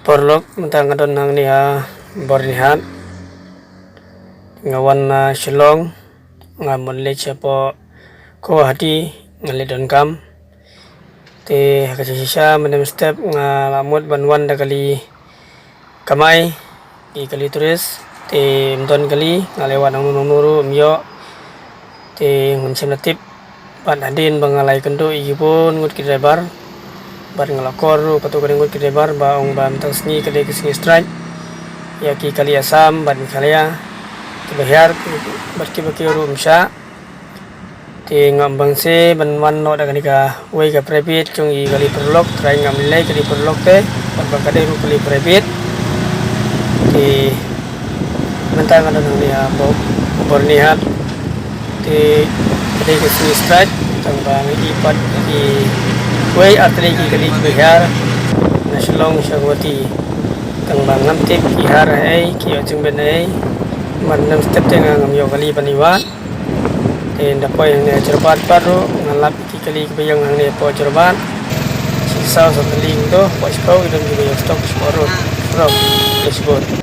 Porlog mentang adon nang niya bornihat ngawan na Shillong ngamon le po ko hati ngale don kam te hakasisa menem step nga lamut banwan da kali kamay di kali turis te mton kali ngalewan ang nuru myo te ngunsem natip pan adin bangalai kendo igipun ngut ki driver bar ngalakor patu kadeng ngut ki driver ba ong ba mtang sni kade ki sni strike ya ki kali asam ban khalaya ki bahar bar ki baki rum sha te ngambang se ban wan no da kanika wei ka private chung i kali perlok try ngam le kali perlok te ba kade ru kali private te mentang ada nang dia bornihat te kade ki sni strike tang ba ngi pat ki wei atre ki kali bihar na Shillong Shagwati tang bang ngam tip ki har ai ki ochung ben ai man nam step te ngam yo kali paniwa te ndapoy ne cerbat paru ngalap ki kali bayang ne po cerbat sisa sa teling to po isko idam ki bayang stok sporo from disebut